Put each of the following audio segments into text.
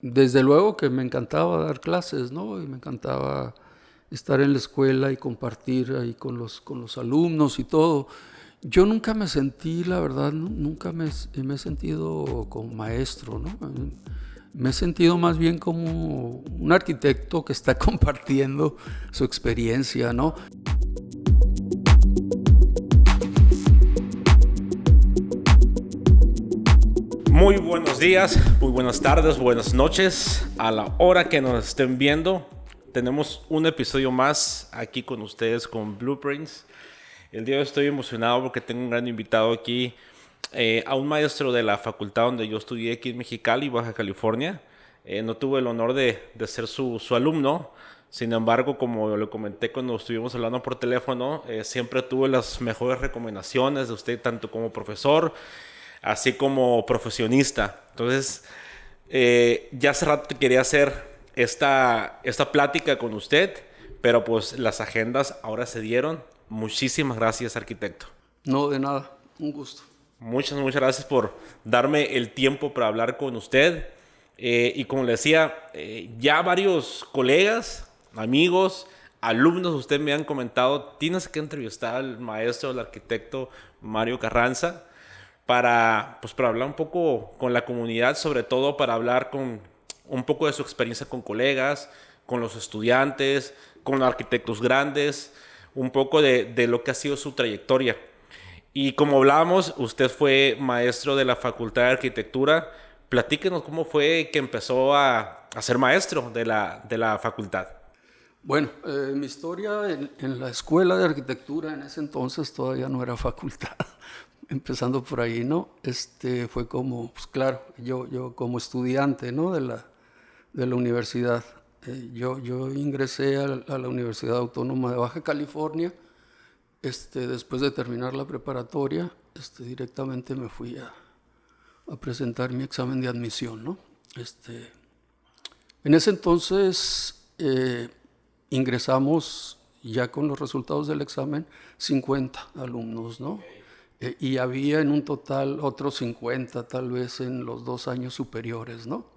Desde luego que me encantaba dar clases, ¿no? Y me encantaba estar en la escuela y compartir ahí con los alumnos y todo. Yo nunca me sentí, la verdad, nunca me he sentido como maestro, ¿no? Me he sentido más bien como un arquitecto que está compartiendo su experiencia, ¿no? Muy buenos días, muy buenas tardes, buenas noches. A la hora que nos estén viendo, tenemos un episodio más aquí con ustedes con Blueprints. El día de hoy estoy emocionado porque tengo un gran invitado aquí, a un maestro de la facultad donde yo estudié aquí en Mexicali, Baja California. No tuve el honor de ser su alumno. Sin embargo, como le comenté cuando estuvimos hablando por teléfono, siempre tuve las mejores recomendaciones de usted, tanto como profesor, así como profesionista. Entonces, ya hace rato quería hacer esta plática con usted, pero pues las agendas ahora se dieron. Muchísimas gracias, arquitecto. No, de nada, un gusto. Muchas gracias por darme el tiempo para hablar con usted. Y como le decía, ya varios colegas, amigos, alumnos, usted me han comentado, tienes que entrevistar al maestro, al arquitecto Mario Carranza, para hablar un poco con la comunidad, sobre todo para hablar con un poco de su experiencia con colegas, con los estudiantes, con arquitectos grandes, un poco de lo que ha sido su trayectoria. Y como hablábamos, usted fue maestro de la Facultad de Arquitectura. Platíquenos cómo fue que empezó a ser maestro de la facultad. Bueno, mi historia en la escuela de arquitectura en ese entonces todavía no era facultad, empezando por ahí, ¿no? Fue como, pues claro, yo como estudiante, ¿no? De la universidad. Yo ingresé a la Universidad Autónoma de Baja California, después de terminar la preparatoria, directamente me fui a presentar mi examen de admisión, ¿no? En ese entonces ingresamos ya con los resultados del examen 50 alumnos, ¿no? Y había en un total otros 50 tal vez en los 2 años superiores, ¿no?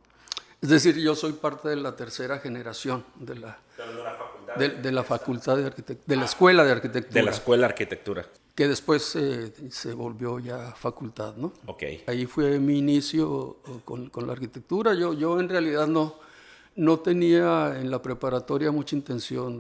Es decir, yo soy parte de la tercera generación de la facultad de arquitectura, de la escuela de De la arquitectura, Escuela de Arquitectura. que después se volvió ya facultad, ¿no? Ok. Ahí fue mi inicio con la arquitectura. Yo en realidad no tenía en la preparatoria mucha intención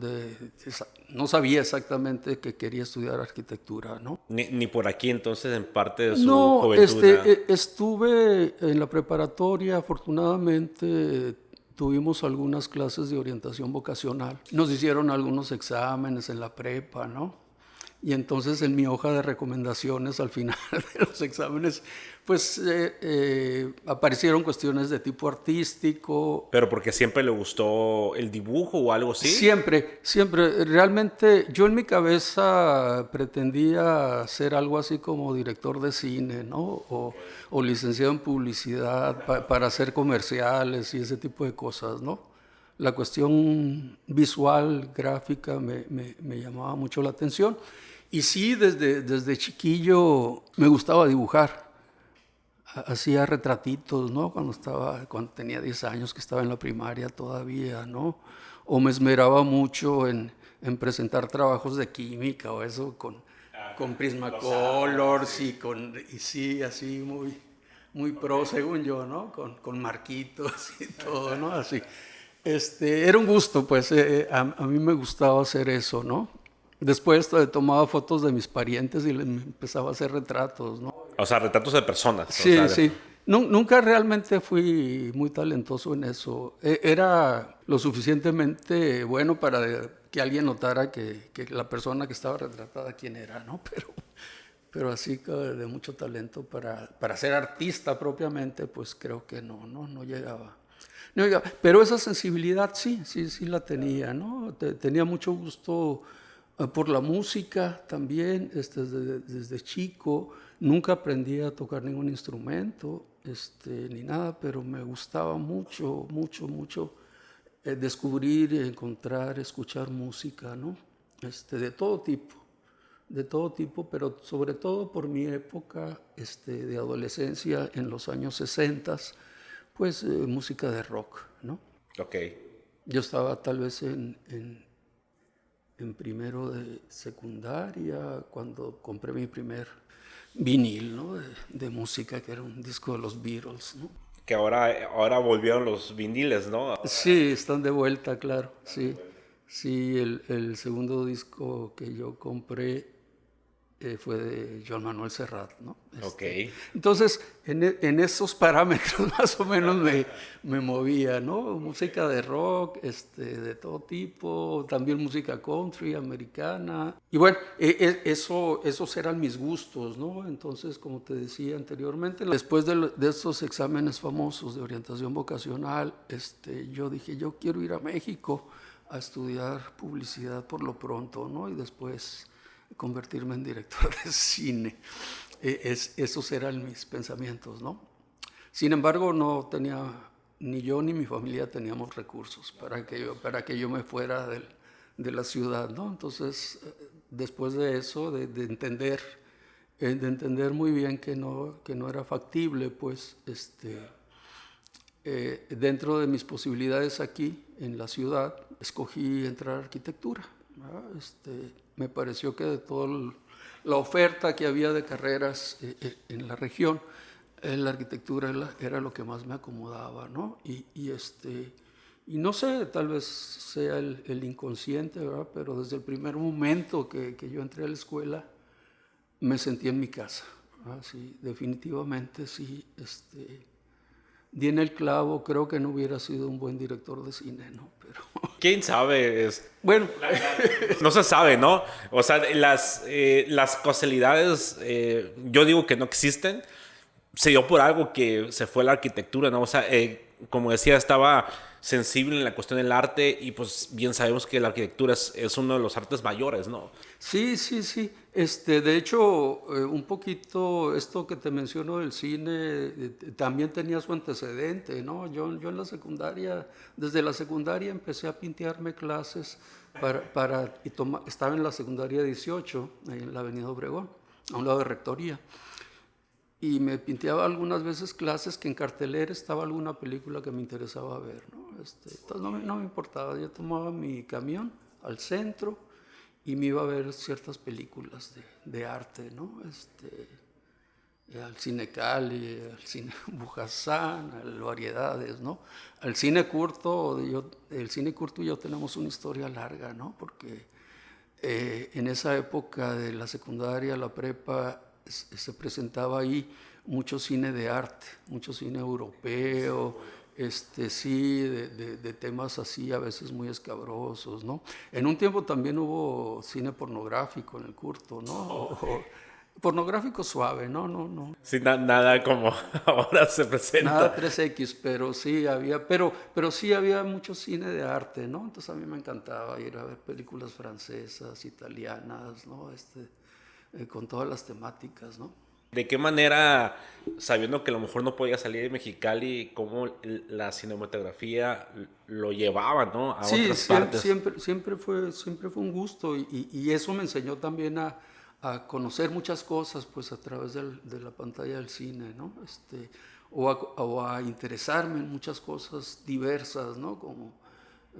no sabía exactamente que quería estudiar arquitectura, ¿no? Ni por aquí entonces en parte de su No, juventud. ¿Verdad? estuve en la preparatoria, afortunadamente tuvimos algunas clases de orientación vocacional. Nos hicieron algunos exámenes en la prepa, ¿no? Y entonces en mi hoja de recomendaciones al final de los exámenes, pues aparecieron cuestiones de tipo artístico. Pero porque siempre le gustó el dibujo o algo así. Siempre. Realmente yo en mi cabeza pretendía ser algo así como director de cine, ¿no? O licenciado en publicidad para hacer comerciales y ese tipo de cosas, ¿no? La cuestión visual, gráfica, me llamaba mucho la atención. Y sí, desde chiquillo me gustaba dibujar. Hacía retratitos, ¿no? Cuando tenía 10 años, que estaba en la primaria todavía, ¿no? O me esmeraba mucho en presentar trabajos de química o eso con Prismacolors y sí, así muy pro, según yo, ¿no? Con marquitos y todo, ¿no? Así. Era un gusto, pues, a mí me gustaba hacer eso, ¿no? Después tomaba fotos de mis parientes y empezaba a hacer retratos, ¿no? O sea, retratos de personas. O Sí, sea, sí. Nunca realmente fui muy talentoso en eso. Era lo suficientemente bueno para que alguien notara que la persona que estaba retratada quién era, ¿no? Pero así que de mucho talento para ser artista propiamente, pues creo que no llegaba. No llegaba. Pero esa sensibilidad sí la tenía, ¿no? Tenía mucho gusto por la música también, desde chico. Nunca aprendí a tocar ningún instrumento, ni nada, pero me gustaba mucho descubrir, encontrar, escuchar música, ¿no? De todo tipo, pero sobre todo por mi época de adolescencia en los años 60, Pues música de rock, ¿no? Ok. Yo estaba tal vez en primero de secundaria cuando compré mi primer vinil, ¿no? De música, que era un disco de los Beatles, ¿no? Que ahora volvieron los viniles, ¿no? Sí, están de vuelta, claro, sí. Sí, el segundo disco que yo compré fue de Joan Manuel Serrat, ¿no? Ok. Entonces, en esos parámetros más o menos me movía, ¿no? Música de rock, de todo tipo, también música country, americana. Y bueno, esos eran mis gustos, ¿no? Entonces, como te decía anteriormente, después de estos exámenes famosos de orientación vocacional, yo dije, yo quiero ir a México a estudiar publicidad por lo pronto, ¿no? Y después convertirme en director de cine. Esos eran mis pensamientos, ¿no? Sin embargo, no tenía, ni yo ni mi familia teníamos recursos para que yo me fuera de la ciudad, ¿no? Entonces, después de eso, de entender muy bien que no era factible, pues, dentro de mis posibilidades aquí en la ciudad, escogí entrar a arquitectura, ¿verdad? Me pareció que de toda la oferta que había de carreras en la región, la arquitectura era lo que más me acomodaba, ¿no? Y no sé, tal vez sea el inconsciente, ¿verdad? Pero desde el primer momento que yo entré a la escuela, me sentí en mi casa, ¿verdad? Sí, definitivamente sí, di en el clavo. Creo que no hubiera sido un buen director de cine, ¿no? Pero ¿Quién sabe? bueno, No se sabe, ¿no? O sea, las casualidades, yo digo que no existen. Se dio por algo que se fue la arquitectura, ¿no? O sea, como decía, estaba sensible en la cuestión del arte y pues bien sabemos que la arquitectura es uno de los artes mayores, ¿no? sí, sí, sí. De hecho, un poquito esto que te menciono del cine también tenía su antecedente, ¿no? Yo en la secundaria, desde la secundaria empecé a pintearme clases estaba en la secundaria 18, ahí en la Avenida Obregón, a un lado de Rectoría. Y me pinteaba algunas veces clases que en cartelera estaba alguna película que me interesaba ver, ¿no? Entonces no me importaba, yo tomaba mi camión al centro y me iba a ver ciertas películas de arte, ¿no? Al Cine Cali, al Cine Bujasán, a Variedades, ¿no? Al Cine Curto, el Cine Curto y yo tenemos una historia larga, ¿no? Porque en esa época de la secundaria, la prepa, se presentaba ahí mucho cine de arte, mucho cine europeo, sí, de temas así a veces muy escabrosos, ¿no? En un tiempo también hubo cine pornográfico en el Curto, ¿no? Pornográfico suave, no. Sin nada como ahora se presenta. Nada 3X, pero sí había, pero sí había mucho cine de arte, ¿no? Entonces a mí me encantaba ir a ver películas francesas, italianas, ¿no? Con todas las temáticas, ¿no? ¿De qué manera, sabiendo que a lo mejor no podía salir de Mexicali, cómo la cinematografía lo llevaba, ¿no? A Sí, otras partes? siempre fue un gusto y eso me enseñó también a conocer muchas cosas, pues a través de la pantalla del cine, ¿no? O a interesarme en muchas cosas diversas, ¿no? Como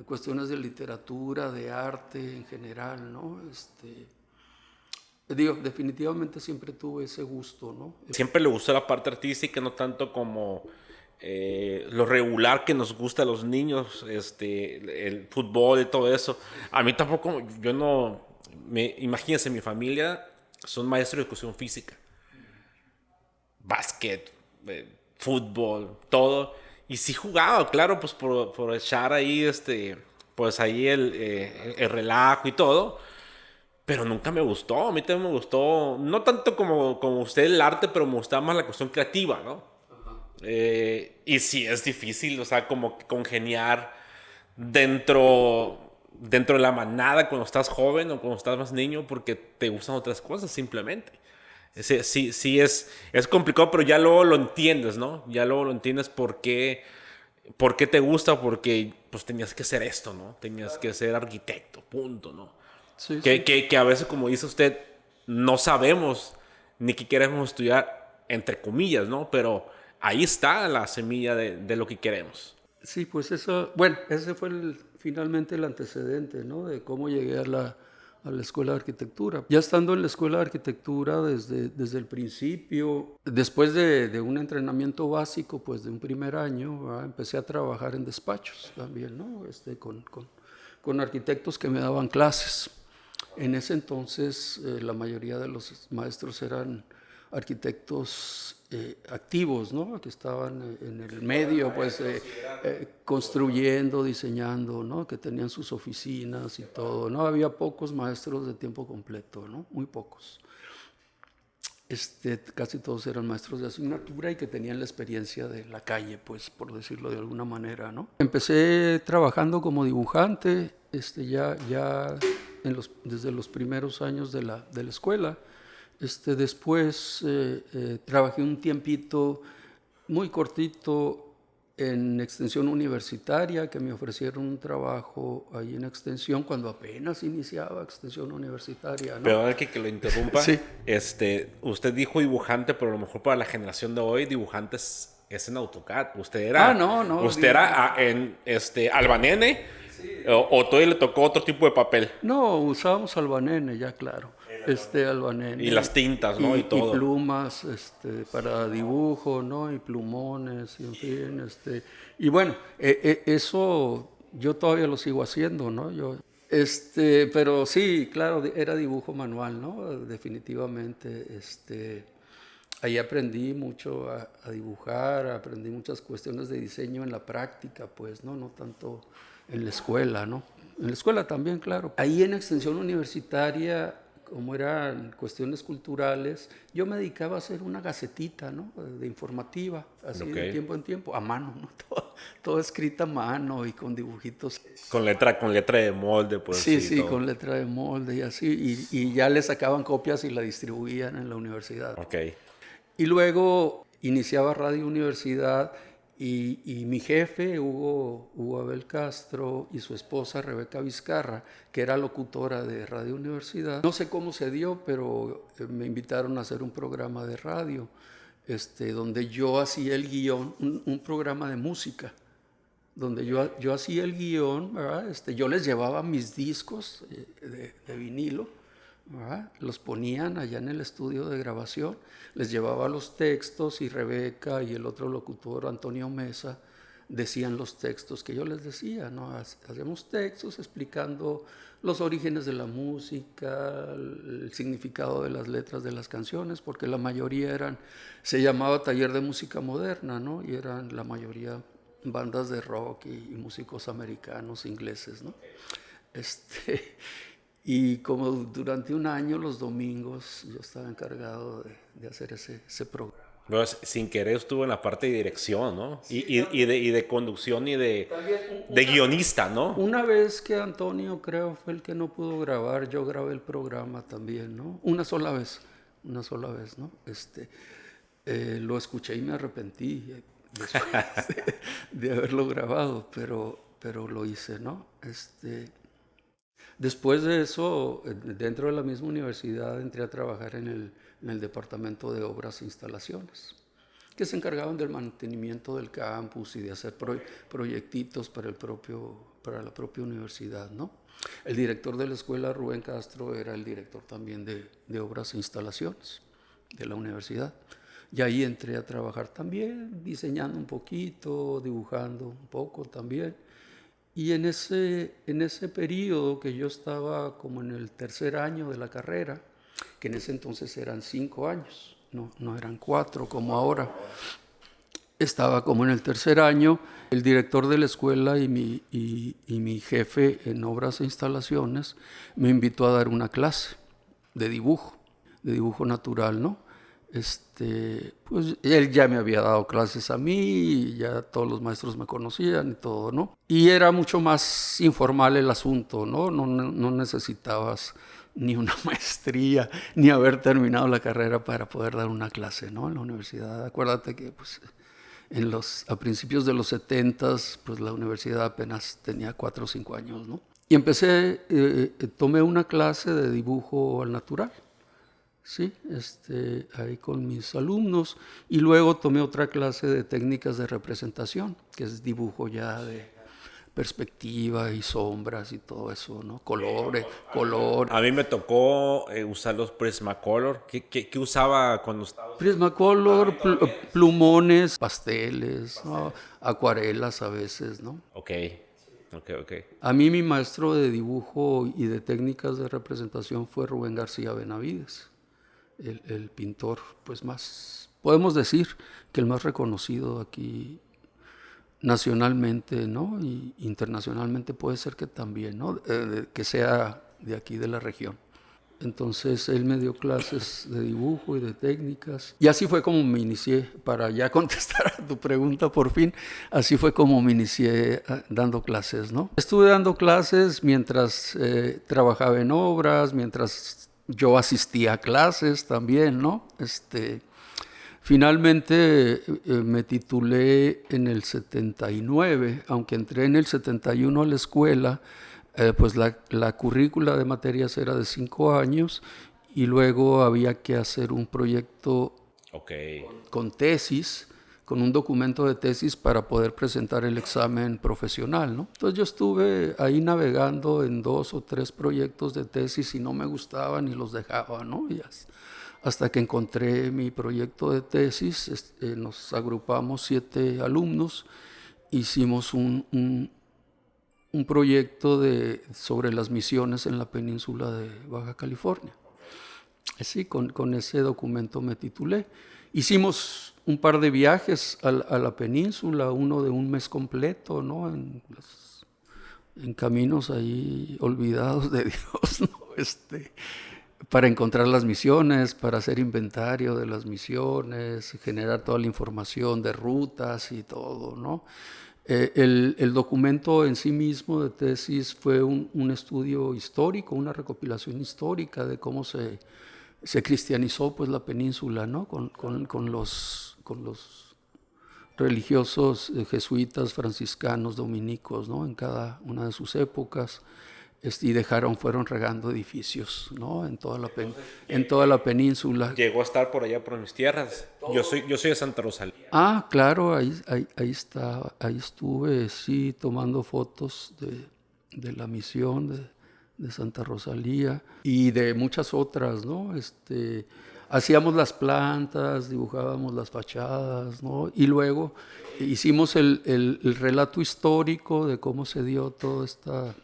cuestiones de literatura, de arte en general, ¿no? Definitivamente siempre tuve ese gusto, ¿no? Siempre le gustó la parte artística, no tanto como lo regular que nos gusta a los niños, el fútbol y todo eso. A mí tampoco, yo no, imagínense, mi familia son maestros de educación física, básquet, fútbol, todo. Y sí jugaba, claro, pues por echar ahí, pues ahí el relajo y todo. Pero nunca me gustó. A mí también me gustó, no tanto como usted el arte, pero me gustaba más la cuestión creativa, ¿no? Y sí es difícil, o sea, como que congeniar dentro de la manada cuando estás joven o cuando estás más niño porque te gustan otras cosas simplemente. Sí es complicado, pero ya luego lo entiendes, ¿no? Ya luego lo entiendes por qué te gusta, porque pues tenías que ser esto, ¿no? Tenías que ser arquitecto, punto, ¿no? Sí, sí. Que a veces, como dice usted, no sabemos ni qué queremos estudiar, entre comillas, ¿no? Pero ahí está la semilla de lo que queremos. Sí, pues eso, bueno, ese fue finalmente el antecedente, ¿no? De cómo llegué a la escuela de arquitectura. Ya estando en la escuela de arquitectura desde el principio, después de un entrenamiento básico, pues de un primer año, ¿verdad? Empecé a trabajar en despachos también, ¿no? Con arquitectos que me daban clases. En ese entonces la mayoría de los maestros eran arquitectos activos, ¿no? Que estaban en el medio, pues construyendo, diseñando, ¿no? Que tenían sus oficinas y todo, ¿no? Había pocos maestros de tiempo completo, ¿no? Muy pocos. Casi todos eran maestros de asignatura y que tenían la experiencia de la calle, pues, por decirlo de alguna manera, ¿no? Empecé trabajando como dibujante, ya desde los primeros años de la escuela. Después trabajé un tiempito muy cortito en extensión universitaria, que me ofrecieron un trabajo ahí en extensión cuando apenas iniciaba extensión universitaria, ¿no? Pero que lo interrumpa, Sí. Usted dijo dibujante, pero a lo mejor para la generación de hoy, dibujante es en AutoCAD. Usted era, usted era en Albanene, o todavía le tocó otro tipo de papel. No, usábamos Albanene, ya claro. Albanene. Y las tintas, ¿no? Y todo. Y plumas para dibujo, ¿no? Y plumones, y en fin. Y bueno, eso yo todavía lo sigo haciendo, ¿no? Pero sí, claro, era dibujo manual, ¿no? Definitivamente. Ahí aprendí mucho a dibujar, aprendí muchas cuestiones de diseño en la práctica, pues, ¿no? No tanto en la escuela, ¿no? En la escuela también, claro. Ahí en extensión universitaria, como eran cuestiones culturales, yo me dedicaba a hacer una gacetita, ¿no? De informativa, así de tiempo en tiempo, a mano, ¿no? Todo escrita a mano y con dibujitos. Con letra de molde, pues. Sí, con letra de molde y así, y ya le sacaban copias y la distribuían en la universidad. Ok. Y luego iniciaba Radio Universidad y mi jefe, Hugo Abel Castro, y su esposa, Rebeca Vizcarra, que era locutora de Radio Universidad. No sé cómo se dio, pero me invitaron a hacer un programa de radio, donde yo hacía el guión, un programa de música, donde yo hacía el guión, ¿verdad? Yo les llevaba mis discos de vinilo, ¿verdad? Los ponían allá en el estudio de grabación, les llevaba los textos y Rebeca y el otro locutor, Antonio Mesa, decían los textos que yo les decía, ¿no? Hacíamos textos explicando los orígenes de la música, el significado de las letras de las canciones, porque la mayoría se llamaba Taller de Música Moderna, ¿no? Y eran la mayoría bandas de rock y músicos americanos, ingleses, ¿no? Y como durante un año, los domingos, yo estaba encargado de hacer ese programa. Pero sin querer estuvo en la parte de dirección, ¿no? Sí, y de conducción y de guionista, ¿no? Una vez que Antonio, creo, fue el que no pudo grabar, yo grabé el programa también, ¿no? Una sola vez, ¿no? Lo escuché y me arrepentí después de haberlo grabado, pero lo hice, ¿no? Después de eso, dentro de la misma universidad, entré a trabajar en el departamento de obras e instalaciones, que se encargaban del mantenimiento del campus y de hacer proyectitos para la propia universidad, ¿no? El director de la escuela, Rubén Castro, era el director también de obras e instalaciones de la universidad. Y ahí entré a trabajar también, diseñando un poquito, dibujando un poco también. Y en ese periodo que yo estaba como en el tercer año de la carrera, que en ese entonces eran 5 años, no eran 4 como ahora, estaba como en el tercer año, el director de la escuela y mi jefe en obras e instalaciones me invitó a dar una clase de dibujo natural, ¿no? Pues él ya me había dado clases a mí, y ya todos los maestros me conocían y todo, ¿no? Y era mucho más informal el asunto, ¿no? No necesitabas ni una maestría, ni haber terminado la carrera para poder dar una clase, ¿no? En la universidad. Acuérdate que pues, a principios de los 70s, pues la universidad apenas tenía 4 o 5 años, ¿no? Y tomé una clase de dibujo al natural, sí, ahí con mis alumnos. Y luego tomé otra clase de técnicas de representación, que es dibujo ya de perspectiva y sombras y todo eso, ¿no? Colores, color. A mí me tocó usar los Prismacolor. ¿Qué usaba cuando estaba? Prismacolor, plumones, pasteles, ¿no? Acuarelas a veces, ¿no? Ok. A mí mi maestro de dibujo y de técnicas de representación fue Rubén García Benavides, el pintor, pues más, podemos decir que el más reconocido aquí nacionalmente, ¿no? Y internacionalmente puede ser que también, ¿no? Que sea de aquí de la región. Entonces él me dio clases de dibujo y de técnicas. Y así fue como me inicié, para ya contestar a tu pregunta por fin, así fue como me inicié dando clases, ¿no? Estuve dando clases mientras trabajaba en obras, mientras yo asistía a clases también, ¿no? Finalmente me titulé en el 79, aunque entré en el 71 a la escuela. Pues la currícula de materias era de 5 años y luego había que hacer un proyecto con tesis, con un documento de tesis para poder presentar el examen profesional, ¿no? Entonces yo estuve ahí navegando en 2 o 3 proyectos de tesis y no me gustaban y los dejaba, ¿no? Y hasta que encontré mi proyecto de tesis, nos agrupamos 7 alumnos, hicimos un proyecto sobre las misiones en la península de Baja California. Así, con ese documento me titulé. Hicimos un par de viajes a la península, uno de un mes completo, ¿no? En caminos ahí olvidados de Dios, ¿no? Para encontrar las misiones, para hacer inventario de las misiones, generar toda la información de rutas y todo, ¿no? El documento en sí mismo de tesis fue un estudio histórico, una recopilación histórica de cómo se cristianizó pues, la península, ¿no? con los religiosos jesuitas, franciscanos, dominicos, ¿no? En cada una de sus épocas. Y fueron regando edificios, ¿no? en toda la península. Llegó a estar por allá por mis tierras. Yo soy de Santa Rosalía. Ah, claro, ahí estuve, sí, tomando fotos de la misión de Santa Rosalía y de muchas otras, ¿no? Hacíamos las plantas, dibujábamos las fachadas, ¿no? Y luego hicimos el relato histórico de cómo se dio toda esta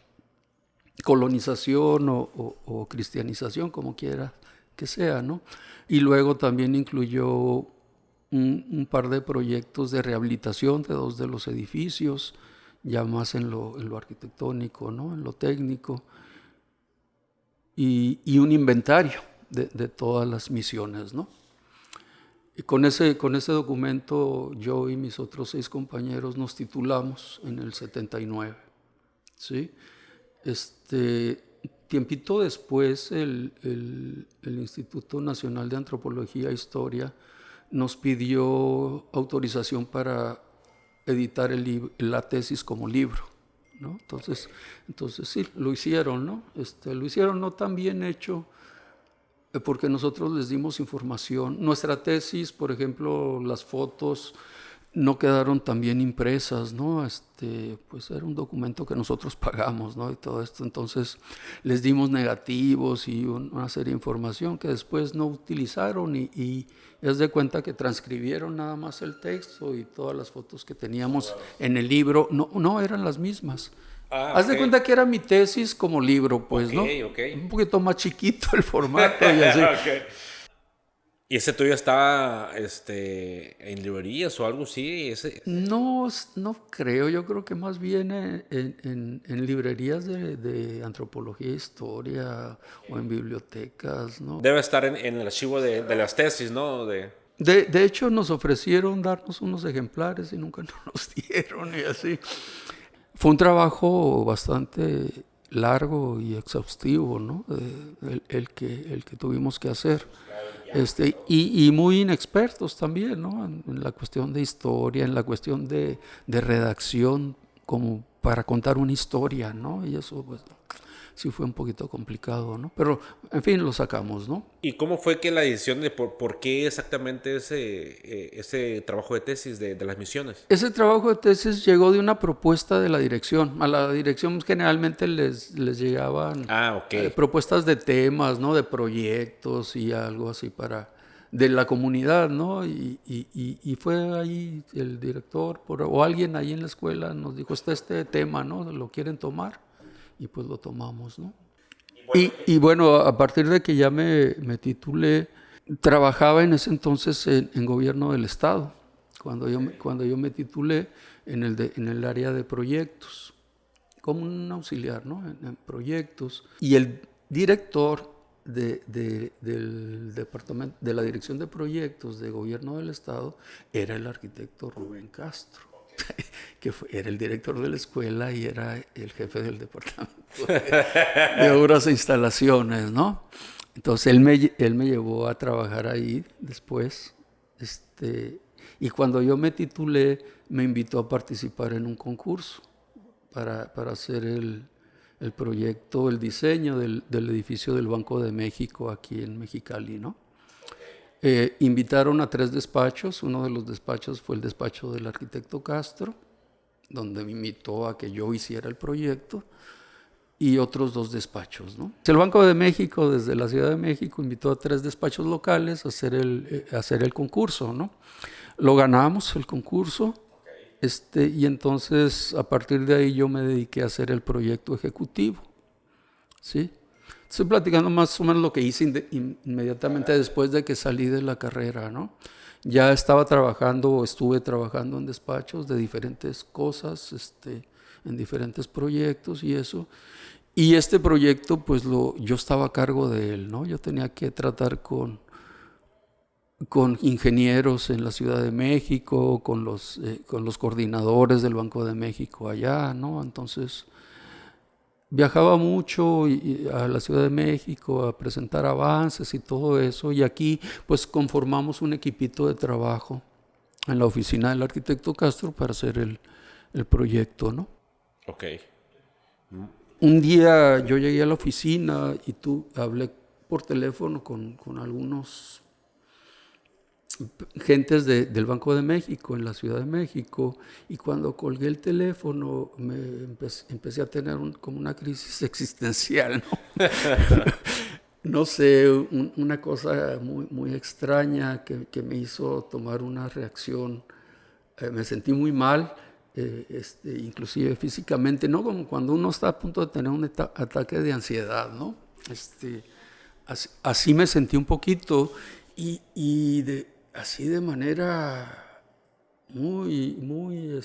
colonización o cristianización, como quiera que sea, ¿no? Y luego también incluyó un par de proyectos de rehabilitación de 2 de los edificios, ya más en lo arquitectónico, ¿no? En lo técnico, y un inventario de todas las misiones, ¿no? Y con ese documento yo y mis otros 6 compañeros nos titulamos en el 79, ¿sí? Tiempito después el Instituto Nacional de Antropología e Historia nos pidió autorización para editar la tesis como libro, ¿no? Entonces sí, lo hicieron, ¿no? Lo hicieron no tan bien hecho porque nosotros les dimos información. Nuestra tesis, por ejemplo, las fotos no quedaron tan bien impresas, ¿no? Pues era un documento que nosotros pagamos, ¿no? Y todo esto, entonces les dimos negativos y una serie de información que después no utilizaron y haz de cuenta que transcribieron nada más el texto y todas las fotos que teníamos en el libro no eran las mismas. Haz de cuenta que era mi tesis como libro, pues, ¿no? Un poquito más chiquito el formato y así. ¿Y ese tuyo está en librerías o algo así? No creo. Yo creo que más bien en librerías de antropología e historia o en bibliotecas, ¿no? Debe estar en el archivo de las tesis, ¿no? De hecho, nos ofrecieron darnos unos ejemplares y nunca nos dieron y así. Fue un trabajo bastante largo y exhaustivo, ¿no? El que tuvimos que hacer. Y muy inexpertos también, ¿no? En la cuestión de historia, en la cuestión de redacción, como para contar una historia, ¿no? Y eso, pues, sí fue un poquito complicado, ¿no? Pero, en fin, lo sacamos, ¿no? ¿Y cómo fue que la decisión de por qué exactamente ese trabajo de tesis de las misiones? Ese trabajo de tesis llegó de una propuesta de la dirección. A la dirección generalmente les llegaban propuestas de temas, ¿no? De proyectos y algo así de la comunidad, ¿no? Y fue ahí el director o alguien ahí en la escuela nos dijo, está este tema, ¿no? ¿Lo quieren tomar? Y pues lo tomamos, ¿no? Y bueno, a partir de que ya me titulé, trabajaba en ese entonces en gobierno del estado. Cuando yo me titulé en el área de proyectos, como un auxiliar, ¿no? En proyectos. Y el director del departamento, de la dirección de proyectos de gobierno del estado era el arquitecto Rubén Castro, que era el director de la escuela y era el jefe del departamento de obras e instalaciones, ¿no? Entonces él me llevó a trabajar ahí después, y cuando yo me titulé me invitó a participar en un concurso para hacer el proyecto, el diseño del edificio del Banco de México aquí en Mexicali, ¿no? Invitaron a 3 despachos. Uno de los despachos fue el despacho del arquitecto Castro, donde me invitó a que yo hiciera el proyecto, y otros 2 despachos, ¿no? El Banco de México, desde la Ciudad de México, invitó a 3 despachos locales a hacer el concurso, ¿no? Lo ganamos, el concurso, y entonces a partir de ahí yo me dediqué a hacer el proyecto ejecutivo, ¿sí? Estoy platicando más o menos lo que hice inmediatamente después de que salí de la carrera, ¿no? Ya estuve trabajando en despachos de diferentes cosas, en diferentes proyectos y eso. Y este proyecto, pues yo estaba a cargo de él, ¿no? Yo tenía que tratar con ingenieros en la Ciudad de México, con los coordinadores del Banco de México allá, ¿no? Entonces viajaba mucho a la Ciudad de México a presentar avances y todo eso, y aquí pues conformamos un equipito de trabajo en la oficina del arquitecto Castro para hacer el proyecto, ¿no? Ok. Un día yo llegué a la oficina y hablé por teléfono con algunos gentes del Banco de México en la Ciudad de México, y cuando colgué el teléfono empecé a tener como una crisis existencial, ¿no? No sé, una cosa muy, muy extraña que me hizo tomar una reacción. Me sentí muy mal, inclusive físicamente, ¿no? Como cuando uno está a punto de tener un ataque de ansiedad, ¿no? Así me sentí un poquito, así de manera muy, muy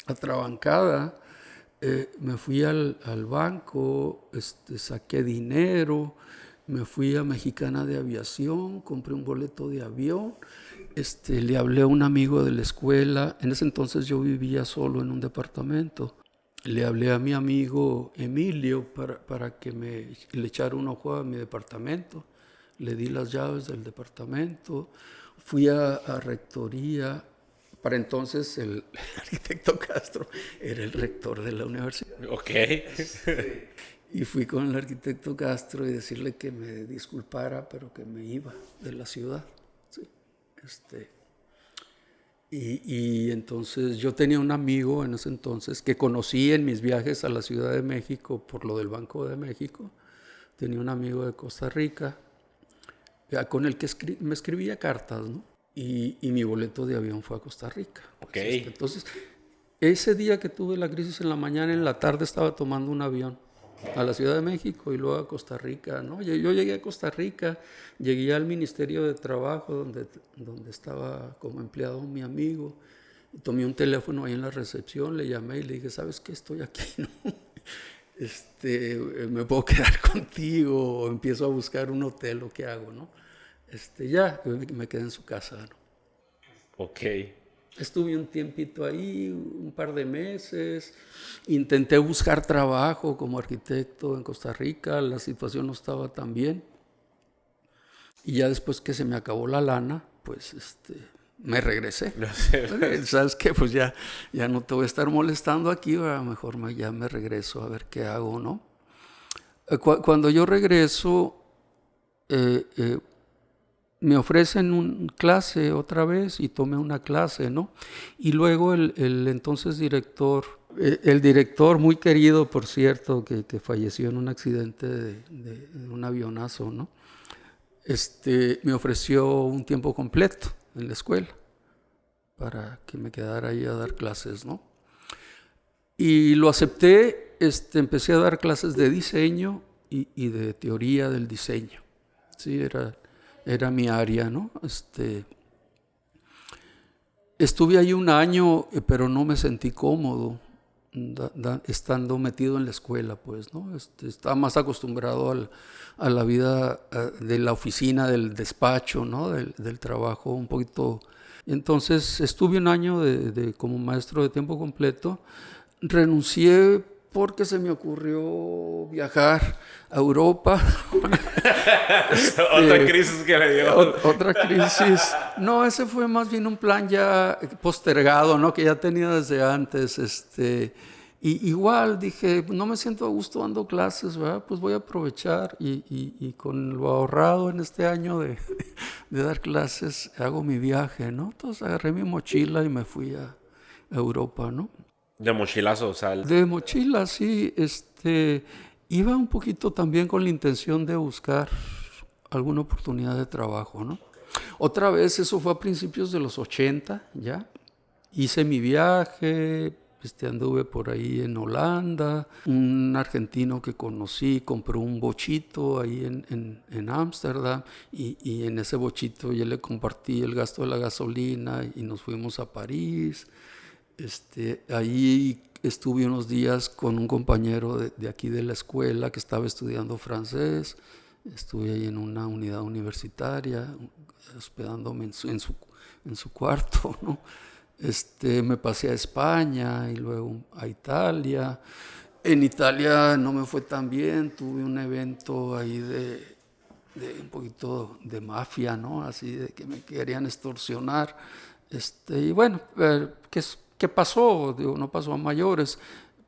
atrabancada. Me fui al banco, saqué dinero, me fui a Mexicana de Aviación, compré un boleto de avión, le hablé a un amigo de la escuela. En ese entonces yo vivía solo en un departamento. Le hablé a mi amigo Emilio para que le echara un ojo a mi departamento. Le di las llaves del departamento, fui a rectoría. Para entonces el arquitecto Castro era el rector de la universidad. Ok. Y fui con el arquitecto Castro y decirle que me disculpara, pero que me iba de la ciudad. Sí. Y entonces yo tenía un amigo en ese entonces que conocí en mis viajes a la Ciudad de México por lo del Banco de México. Tenía un amigo de Costa Rica con el que me escribía cartas, ¿no? Y mi boleto de avión fue a Costa Rica. Ok. Entonces, ese día que tuve la crisis en la mañana, en la tarde estaba tomando un avión a la Ciudad de México y luego a Costa Rica, ¿no? Yo llegué a Costa Rica, llegué al Ministerio de Trabajo donde estaba como empleado mi amigo, y tomé un teléfono ahí en la recepción, le llamé y le dije, ¿sabes qué? Estoy aquí, ¿no? ¿Me puedo quedar contigo? O empiezo a buscar un hotel, ¿o qué hago, no? Ya me quedé en su casa, ¿no? Ok. Estuve un tiempito ahí, un par de meses. Intenté buscar trabajo como arquitecto en Costa Rica. La situación no estaba tan bien. Y ya después que se me acabó la lana, pues me regresé. ¿Sabes qué? Pues ya no te voy a estar molestando aquí, mejor ya me regreso a ver qué hago, ¿no? Cuando yo regreso, eh, eh, me ofrecen una clase otra vez y tomé una clase, ¿no? Y luego el entonces director, el director muy querido, por cierto, que falleció en un accidente de un avionazo, ¿no? Me ofreció un tiempo completo en la escuela para que me quedara ahí a dar clases, ¿no? Y lo acepté, empecé a dar clases de diseño y de teoría del diseño. Sí, era mi área, ¿no? Estuve ahí un año, pero no me sentí cómodo estando metido en la escuela, pues, ¿no? Estaba más acostumbrado a la vida de la oficina, del despacho, ¿no? Del trabajo un poquito. Entonces estuve un año como maestro de tiempo completo. Renuncié porque se me ocurrió viajar a Europa. Otra crisis que le dio. Otra crisis. No, ese fue más bien un plan ya postergado, ¿no? Que ya tenía desde antes. Y igual dije, no me siento a gusto dando clases, ¿verdad? Pues voy a aprovechar y con lo ahorrado en este año de dar clases, hago mi viaje, ¿no? Entonces agarré mi mochila y me fui a Europa, ¿no? De mochilazo, o sea. De mochila, sí. Iba un poquito también con la intención de buscar alguna oportunidad de trabajo, ¿no? Otra vez, eso fue a principios de los 80, ¿ya? Hice mi viaje, anduve por ahí en Holanda. Un argentino que conocí compró un bochito ahí en Ámsterdam y en ese bochito yo le compartí el gasto de la gasolina y nos fuimos a París. Ahí estuve unos días con un compañero de aquí de la escuela que estaba estudiando francés. Estuve ahí en una unidad universitaria, hospedándome en su cuarto, ¿no? Me pasé a España y luego a Italia. En Italia no me fue tan bien, tuve un evento ahí de un poquito de mafia, ¿no? Así de que me querían extorsionar. Y bueno, ¿qué pasó? Digo, no pasó a mayores,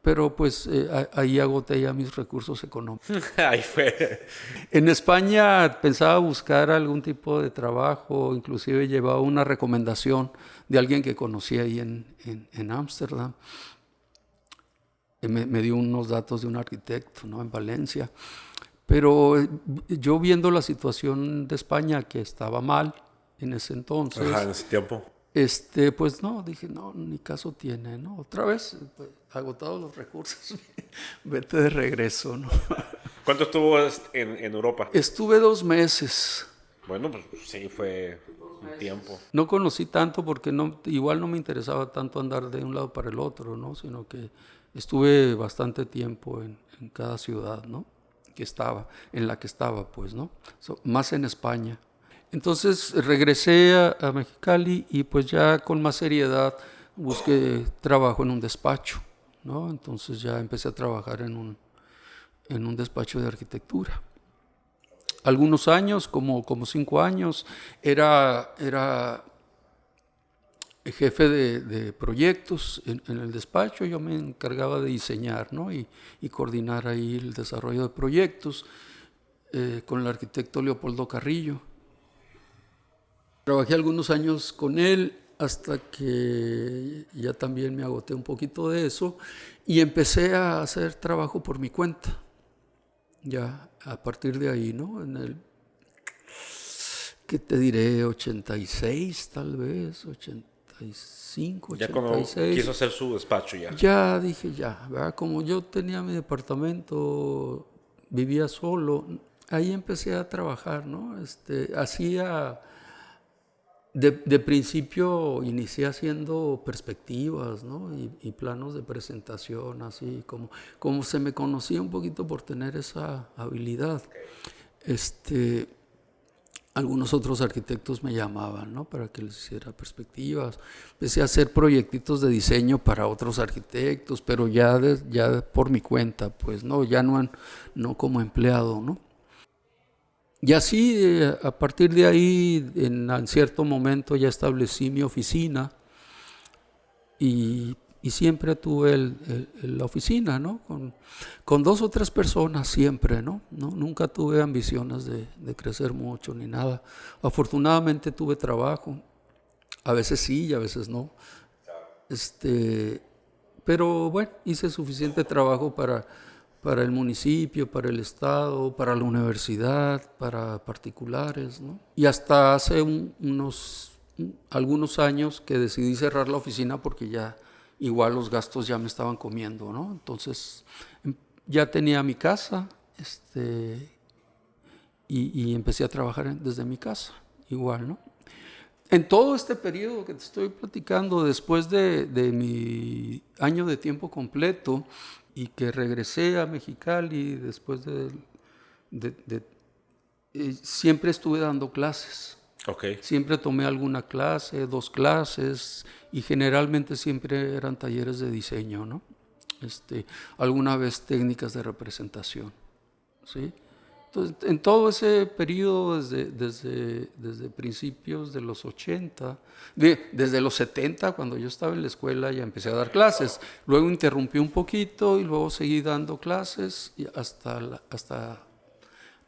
pero pues ahí agoté ya mis recursos económicos. Ahí fue. En España pensaba buscar algún tipo de trabajo, inclusive llevaba una recomendación de alguien que conocí ahí en Ámsterdam. Me dio unos datos de un arquitecto, ¿no? En Valencia. Pero yo viendo la situación de España, que estaba mal en ese entonces. Ajá, en ese tiempo. Pues no, dije, no, ni caso tiene, ¿no? Otra vez, pues, agotados los recursos, vete de regreso, ¿no? ¿Cuánto estuvo en Europa? Estuve 2 meses. Bueno, pues sí, fue un tiempo. No conocí tanto porque igual no me interesaba tanto andar de un lado para el otro, ¿no? Sino que estuve bastante tiempo en cada ciudad, ¿no? En la que estaba, pues, ¿no? Más en España. Entonces regresé a Mexicali y pues ya con más seriedad busqué trabajo en un despacho, ¿no? Entonces ya empecé a trabajar en un despacho de arquitectura. Algunos años, como 5 años, era jefe de proyectos en el despacho. Yo me encargaba de diseñar, ¿no? y coordinar ahí el desarrollo de proyectos con el arquitecto Leopoldo Carrillo. Trabajé algunos años con él hasta que ya también me agoté un poquito de eso y empecé a hacer trabajo por mi cuenta. Ya a partir de ahí, ¿no? ¿Qué te diré? 86 tal vez, 85, 86. Ya cuando quiso hacer su despacho ya. Ya dije, ya, ¿verdad? Como yo tenía mi departamento, vivía solo, ahí empecé a trabajar, ¿no? Hacía... De principio inicié haciendo perspectivas, ¿no? y planos de presentación, así como se me conocía un poquito por tener esa habilidad. Algunos otros arquitectos me llamaban, ¿no? Para que les hiciera perspectivas. Empecé a hacer proyectitos de diseño para otros arquitectos, pero ya por mi cuenta, pues, ¿no? Ya no como empleado, ¿no? Y así, a partir de ahí, en cierto momento ya establecí mi oficina y y siempre tuve la oficina, ¿no? Con 2 o 3 personas siempre, ¿no? Nunca tuve ambiciones de crecer mucho ni nada. Afortunadamente tuve trabajo, a veces sí y a veces no. Pero bueno, hice suficiente trabajo para el municipio, para el estado, para la universidad, para particulares, ¿no? Y hasta hace algunos años que decidí cerrar la oficina porque ya igual los gastos ya me estaban comiendo, ¿no? Entonces ya tenía mi casa, y empecé a trabajar desde mi casa, igual, ¿no? En todo este periodo que te estoy platicando, después de mi año de tiempo completo y que regresé a Mexicali después siempre estuve dando clases. Okay. Siempre tomé alguna clase, 2 clases, y generalmente siempre eran talleres de diseño, ¿no? Alguna vez técnicas de representación, ¿sí? Entonces, en todo ese periodo, desde principios de los 80, desde los 70, cuando yo estaba en la escuela, ya empecé a dar clases. Luego interrumpí un poquito y luego seguí dando clases hasta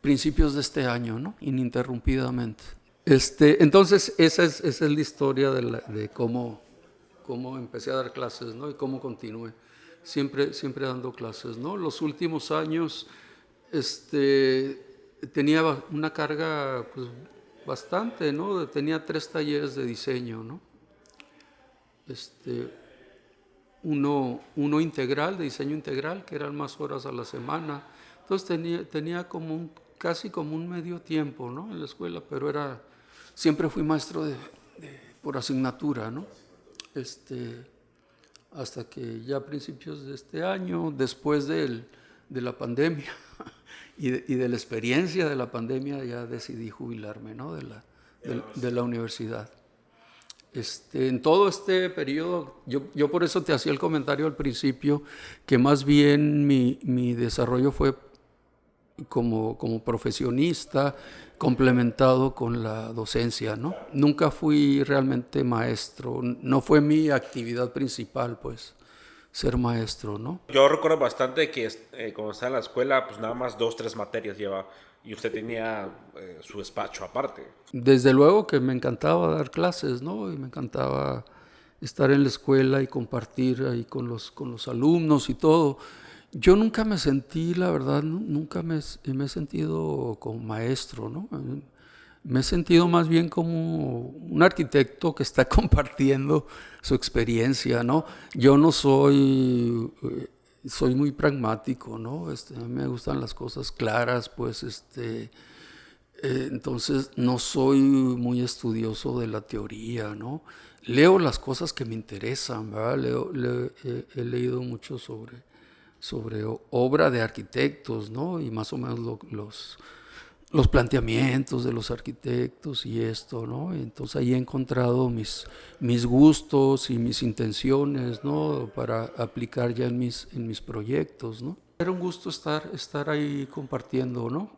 principios de este año, ¿no? Ininterrumpidamente. Entonces, esa es la historia de cómo empecé a dar clases, ¿no? Y cómo continué. Siempre dando clases, ¿no? Los últimos años tenía una carga pues, bastante, ¿no? Tenía 3 talleres de diseño, ¿no? Uno integral, de diseño integral, que eran más horas a la semana. Entonces tenía casi como un medio tiempo, ¿no? En la escuela, pero siempre fui maestro por asignatura, ¿no? Hasta que ya a principios de este año, después de la pandemia y de la experiencia de la pandemia, ya decidí jubilarme, ¿no? de la universidad. En todo este periodo, yo por eso te hacía el comentario al principio, que más bien mi desarrollo fue como profesionista, complementado con la docencia, ¿no? Nunca fui realmente maestro, no fue mi actividad principal, pues, ser maestro, ¿no? Yo recuerdo bastante que cuando estaba en la escuela, pues nada más 2, 3 materias llevaba y usted tenía su despacho aparte. Desde luego que me encantaba dar clases, ¿no? Y me encantaba estar en la escuela y compartir ahí con los alumnos y todo. Yo nunca me sentí, la verdad, nunca me he sentido como maestro, ¿no? Me he sentido más bien como un arquitecto que está compartiendo su experiencia, ¿no? Yo no soy muy pragmático, ¿no? A mí me gustan las cosas claras, pues, entonces no soy muy estudioso de la teoría, ¿no? Leo las cosas que me interesan, ¿verdad? He leído mucho sobre obra de arquitectos, ¿no? Y más o menos los planteamientos de los arquitectos y esto, ¿no? Entonces ahí he encontrado mis gustos y mis intenciones, ¿no? Para aplicar ya en mis proyectos, ¿no? Era un gusto estar ahí compartiendo, ¿no?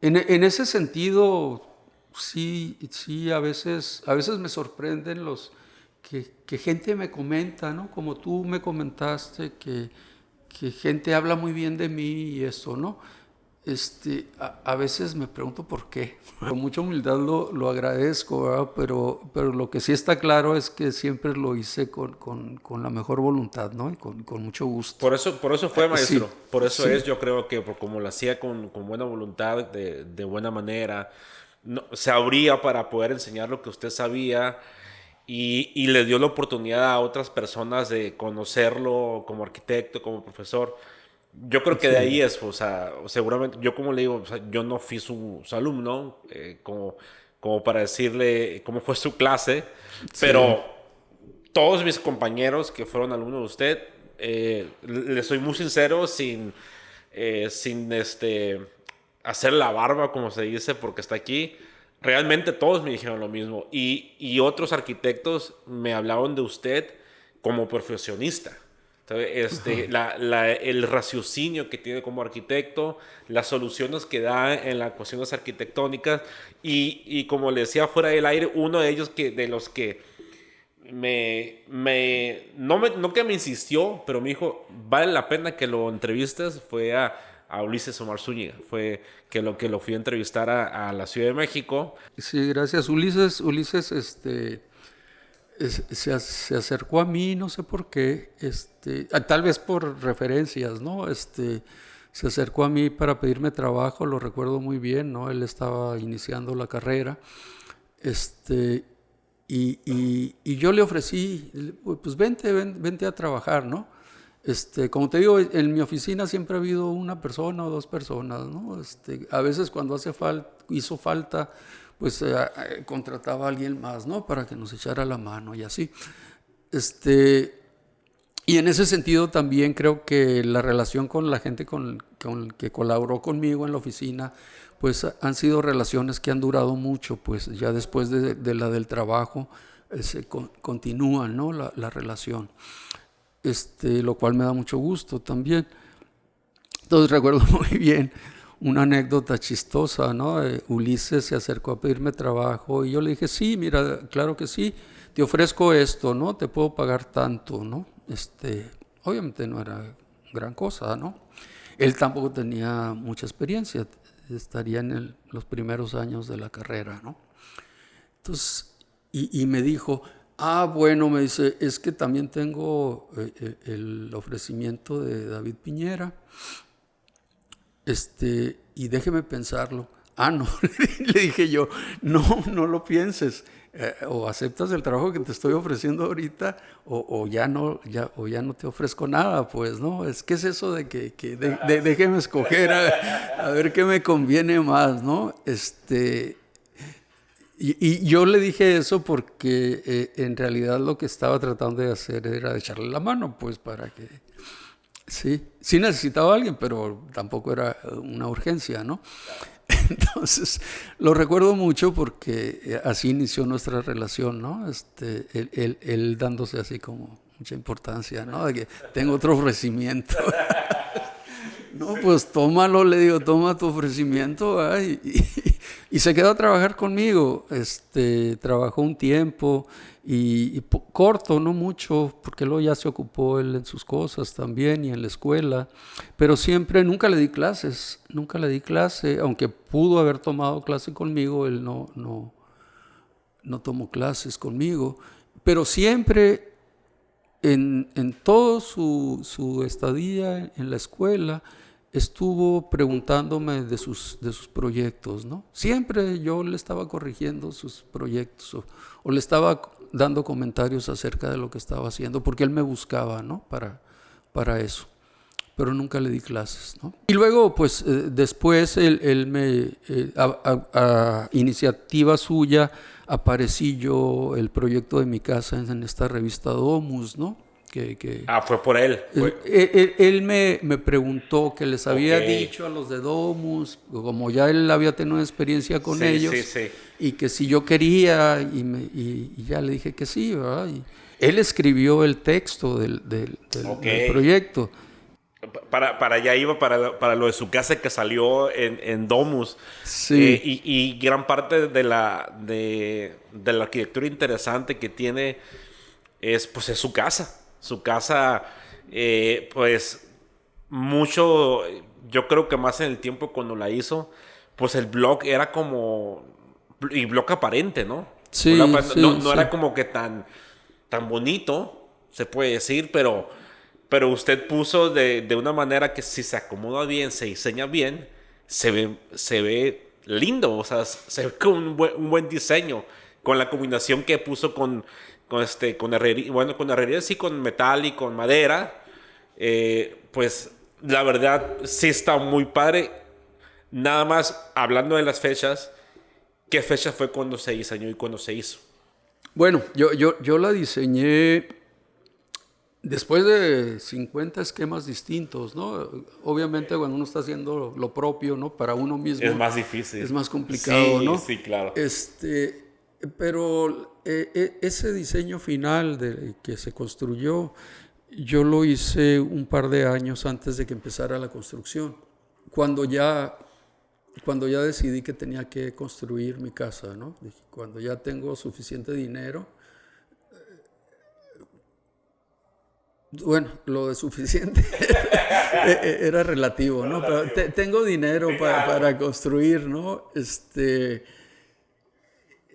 En ese sentido, sí, a veces me sorprenden que gente me comenta, ¿no? Como tú me comentaste, que gente habla muy bien de mí y eso, ¿no? A veces me pregunto por qué. Con mucha humildad lo agradezco, ¿verdad? Pero lo que sí está claro es que siempre lo hice con la mejor voluntad, ¿no? Y con mucho gusto. Por eso fue maestro. Sí, por eso sí. yo creo que como lo hacía con buena voluntad, de buena manera, se abría para poder enseñar lo que usted sabía. Y le dio la oportunidad a otras personas de conocerlo como arquitecto, como profesor. Yo creo que de ahí es, o sea, seguramente, yo como le digo, o sea, yo no fui su alumno, como para decirle cómo fue su clase, pero todos mis compañeros que fueron alumnos de usted, le soy muy sincero, sin hacer la barba, como se dice, porque está aquí. Realmente todos me dijeron lo mismo. Y otros arquitectos me hablaban de usted como profesionista. Entonces, el raciocinio que tiene como arquitecto, las soluciones que da en las cuestiones arquitectónicas. Y como le decía fuera del aire, uno de ellos de los que no que me insistió, pero me dijo, vale la pena que lo entrevistes, fue a Ulises Omar Zúñiga. Fue que lo fui a entrevistar a la Ciudad de México. Sí, gracias. Ulises, se acercó a mí, no sé por qué, tal vez por referencias, ¿no? Se acercó a mí para pedirme trabajo, lo recuerdo muy bien, ¿no? Él estaba iniciando la carrera, y yo le ofrecí, pues vente a trabajar, ¿no? Como te digo, en mi oficina siempre ha habido una persona o dos personas, ¿no? A veces cuando hizo falta, pues contrataba a alguien más, ¿no? Para que nos echara la mano y así. Y en ese sentido también creo que la relación con la gente con que colaboró conmigo en la oficina, pues han sido relaciones que han durado mucho, pues ya después de la del trabajo continúan, ¿no? La relación. Lo cual me da mucho gusto también. Entonces recuerdo muy bien una anécdota chistosa, ¿no? Ulises se acercó a pedirme trabajo y yo le dije, sí, mira, claro que sí, te ofrezco esto, ¿no? Te puedo pagar tanto, ¿no? Obviamente no era gran cosa, ¿no? Él tampoco tenía mucha experiencia, estaría en los primeros años de la carrera, ¿no? Entonces, y me dijo, bueno, me dice, es que también tengo el ofrecimiento de David Piñera, y déjeme pensarlo. No, le dije yo, no lo pienses, o aceptas el trabajo que te estoy ofreciendo ahorita, o ya no te ofrezco nada, pues, ¿no? ¿Qué es eso de que déjeme escoger a ver qué me conviene más, ¿no? Y yo le dije eso porque en realidad lo que estaba tratando de hacer era echarle la mano, pues para que... Sí necesitaba a alguien, pero tampoco era una urgencia, ¿no? Entonces, lo recuerdo mucho porque así inició nuestra relación, ¿no? Él dándose así como mucha importancia, ¿no? De que tengo otro ofrecimiento. No, pues tómalo, le digo, toma tu ofrecimiento, ¿verdad? Y se quedó a trabajar conmigo. Trabajó un tiempo y corto, no mucho, porque luego ya se ocupó él en sus cosas también y en la escuela. Pero nunca le di clases, aunque pudo haber tomado clase conmigo, él no tomó clases conmigo. Pero siempre, en todo su estadía en la escuela, estuvo preguntándome de sus proyectos, ¿no? Siempre yo le estaba corrigiendo sus proyectos o le estaba dando comentarios acerca de lo que estaba haciendo, porque él me buscaba, ¿no? Para eso, pero nunca le di clases, ¿no? Y luego, pues, después él a iniciativa suya, aparecí yo el proyecto de mi casa en esta revista Domus, ¿no? Fue por él. Él me preguntó que les había dicho a los de Domus, como ya él había tenido experiencia con ellos, y que si yo quería, y ya le dije que sí, ¿verdad? Y él escribió el texto del proyecto. Para allá iba, para lo de su casa que salió en Domus. Sí. Y gran parte de la arquitectura interesante que tiene es su casa. Su casa, pues, mucho, yo creo que más en el tiempo cuando la hizo, pues el blog era como, y blog aparente, ¿no? Sí, no era como que tan bonito, se puede decir, pero usted puso de una manera que si se acomoda bien, se diseña bien, se ve lindo, o sea, se ve con un buen diseño, con la combinación que puso con herrería, con herrería sí, con metal y con madera, pues la verdad sí está muy padre. Nada más hablando de las fechas, ¿qué fecha fue cuando se diseñó y cuando se hizo? Bueno, yo la diseñé después de 50 esquemas distintos, ¿no? Obviamente cuando uno está haciendo lo propio, ¿no? Para uno mismo. Es más difícil. Es más complicado, ¿no? Sí, claro. Pero ese diseño final que se construyó, yo lo hice un par de años antes de que empezara la construcción. Cuando ya decidí que tenía que construir mi casa, ¿no? Cuando ya tengo suficiente dinero, Bueno, lo de suficiente era relativo, ¿no? Pero tengo dinero para construir, ¿no?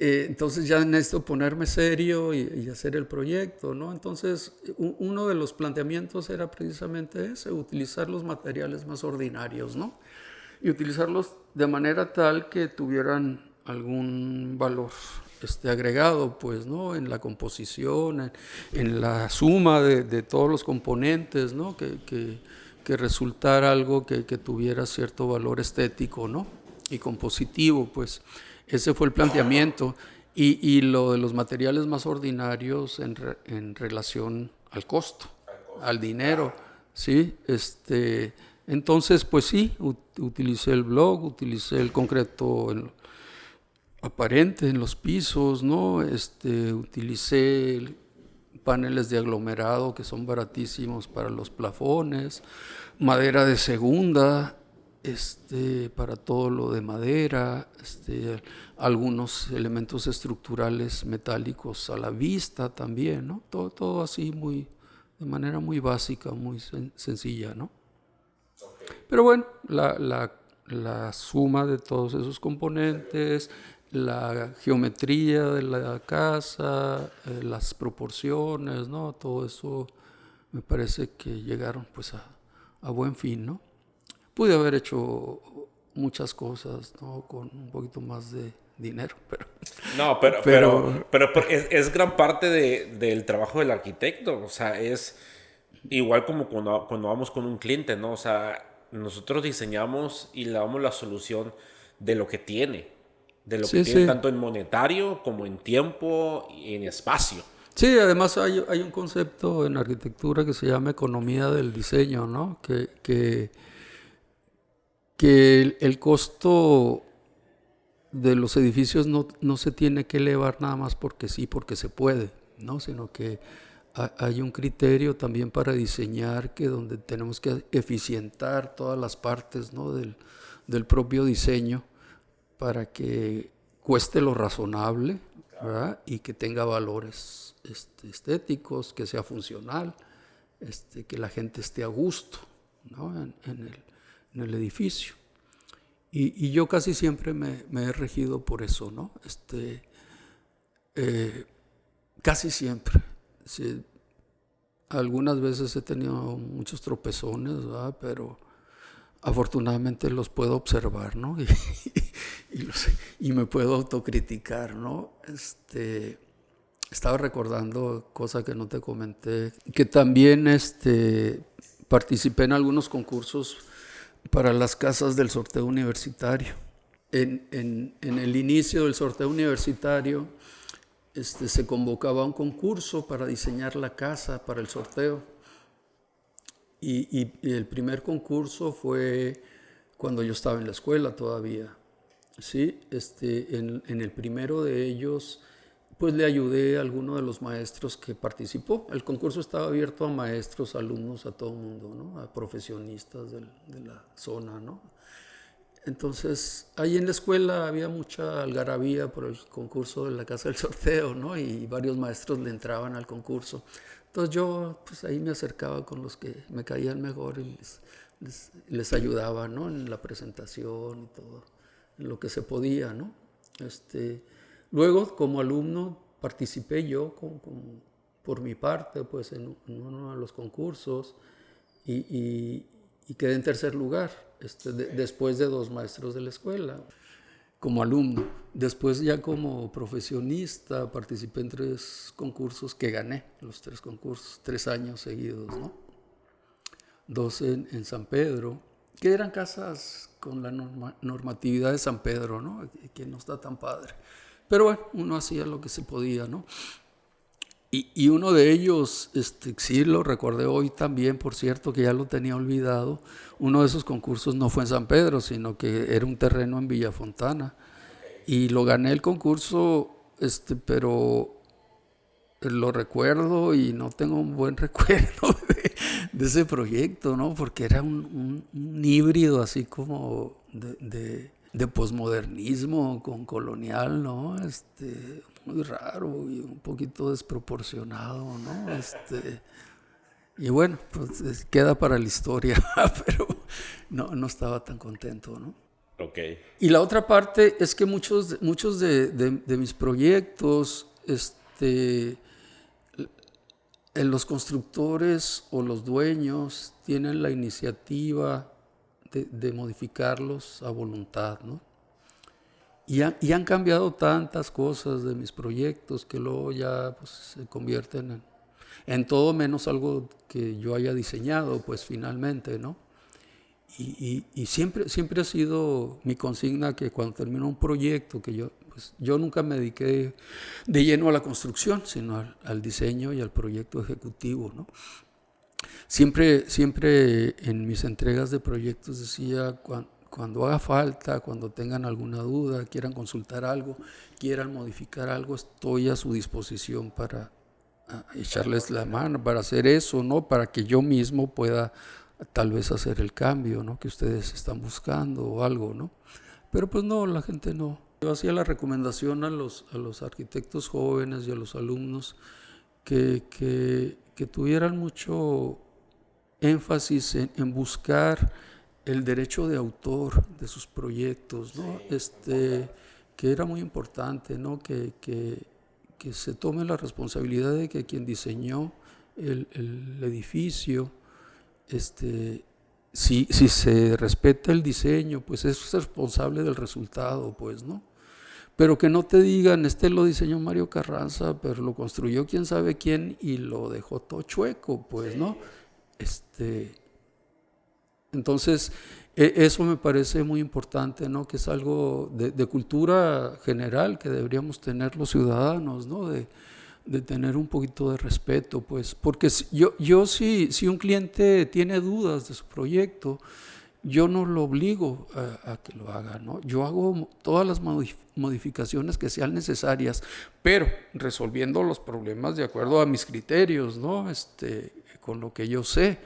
Entonces ya necesito ponerme serio y hacer el proyecto, ¿no? Entonces, uno de los planteamientos era precisamente ese, utilizar los materiales más ordinarios, ¿no? Y utilizarlos de manera tal que tuvieran algún valor agregado, pues, ¿no? En la composición, en la suma de todos los componentes, ¿no? Que resultara algo que tuviera cierto valor estético, ¿no? Y compositivo, pues. Ese fue el planteamiento. Y lo de los materiales más ordinarios en relación al costo, al dinero, ¿sí? Entonces, pues sí, utilicé el block, utilicé el concreto aparente en los pisos, ¿no? Utilicé paneles de aglomerado que son baratísimos para los plafones, madera de segunda, para todo lo de madera, algunos elementos estructurales metálicos a la vista también, ¿no? Todo así de manera muy básica, muy sencilla, ¿no? Pero bueno, la suma de todos esos componentes, la geometría de la casa, las proporciones, ¿no? Todo eso me parece que llegaron pues a buen fin, ¿no? Pude haber hecho muchas cosas, ¿no? Con un poquito más de dinero, pero... No, pero es gran parte del trabajo del arquitecto. O sea, es igual como cuando vamos con un cliente, ¿no? O sea, nosotros diseñamos y le damos la solución de lo que tiene. De lo que tiene tanto en monetario como en tiempo y en espacio. Sí, además hay un concepto en arquitectura que se llama economía del diseño, ¿no? Que el costo de los edificios no se tiene que elevar nada más porque sí, porque se puede, ¿no? Sino que hay un criterio también para diseñar que donde tenemos que eficientar todas las partes, ¿no? del propio diseño para que cueste lo razonable, ¿verdad? Y que tenga valores estéticos, que sea funcional, que la gente esté a gusto, ¿no? en el edificio. Y yo casi siempre me he regido por eso, ¿no? Casi siempre. Sí, algunas veces he tenido muchos tropezones, ¿verdad? Pero afortunadamente los puedo observar, ¿no? Y me puedo autocriticar, ¿no? Estaba recordando, cosa que no te comenté, que también participé en algunos concursos para las casas del sorteo universitario. En el inicio del sorteo universitario se convocaba un concurso para diseñar la casa para el sorteo. Y el primer concurso fue cuando yo estaba en la escuela todavía. ¿Sí? En el primero de ellos, pues le ayudé a alguno de los maestros que participó. El concurso estaba abierto a maestros, alumnos, a todo el mundo, ¿no? A profesionistas de la zona, ¿no? Entonces, ahí en la escuela había mucha algarabía por el concurso de la casa del sorteo, ¿no? Y varios maestros le entraban al concurso. Entonces yo, pues ahí me acercaba con los que me caían mejor y les ayudaba, ¿no? En la presentación y todo, en lo que se podía, ¿no? Luego, como alumno, participé yo por mi parte, pues en uno de los concursos y quedé en tercer lugar, después de 2 maestros de la escuela, como alumno. Después ya como profesionista participé en 3 concursos que gané, los 3 concursos, 3 años seguidos, ¿no? 2 en San Pedro, que eran casas con la normatividad de San Pedro, ¿no? Que no está tan padre. Pero bueno, uno hacía lo que se podía, ¿no? Y uno de ellos, sí lo recordé hoy también, por cierto, que ya lo tenía olvidado. Uno de esos concursos no fue en San Pedro, sino que era un terreno en Villa Fontana. Y lo gané el concurso, pero lo recuerdo y no tengo un buen recuerdo de ese proyecto, ¿no? Porque era un híbrido así como de posmodernismo con colonial, ¿no? Muy raro y un poquito desproporcionado, ¿no? Y bueno, pues queda para la historia, pero no estaba tan contento, ¿no? Ok. Y la otra parte es que muchos de mis proyectos, los constructores o los dueños tienen la iniciativa de modificarlos a voluntad, ¿no? Y han cambiado tantas cosas de mis proyectos que luego ya pues, se convierten en todo menos algo que yo haya diseñado, pues finalmente, ¿no? Y siempre ha sido mi consigna que cuando termino un proyecto, que yo nunca me dediqué de lleno a la construcción, sino al diseño y al proyecto ejecutivo, ¿no? Siempre en mis entregas de proyectos decía, cuando haga falta, cuando tengan alguna duda, quieran consultar algo, quieran modificar algo, estoy a su disposición para echarles la mano, para hacer eso, ¿no? Para que yo mismo pueda tal vez hacer el cambio, ¿no? Que ustedes están buscando o algo, ¿no? Pero pues no, la gente no. Yo hacía la recomendación a los arquitectos jóvenes y a los alumnos que tuvieran mucho énfasis en buscar el derecho de autor de sus proyectos, ¿no? Que era muy importante, ¿no? Que se tome la responsabilidad de que quien diseñó el edificio, si se respeta el diseño, pues es responsable del resultado, pues, ¿no? Pero que no te digan, lo diseñó Mario Carranza, pero lo construyó quién sabe quién y lo dejó todo chueco, pues, ¿no? Entonces, eso me parece muy importante, ¿no? Que es algo de cultura general que deberíamos tener los ciudadanos, ¿no? De tener un poquito de respeto, pues, porque si un cliente tiene dudas de su proyecto, yo no lo obligo a que lo haga, ¿no? Yo hago todas las modificaciones que sean necesarias, pero resolviendo los problemas de acuerdo a mis criterios, ¿no? Con lo que yo sé.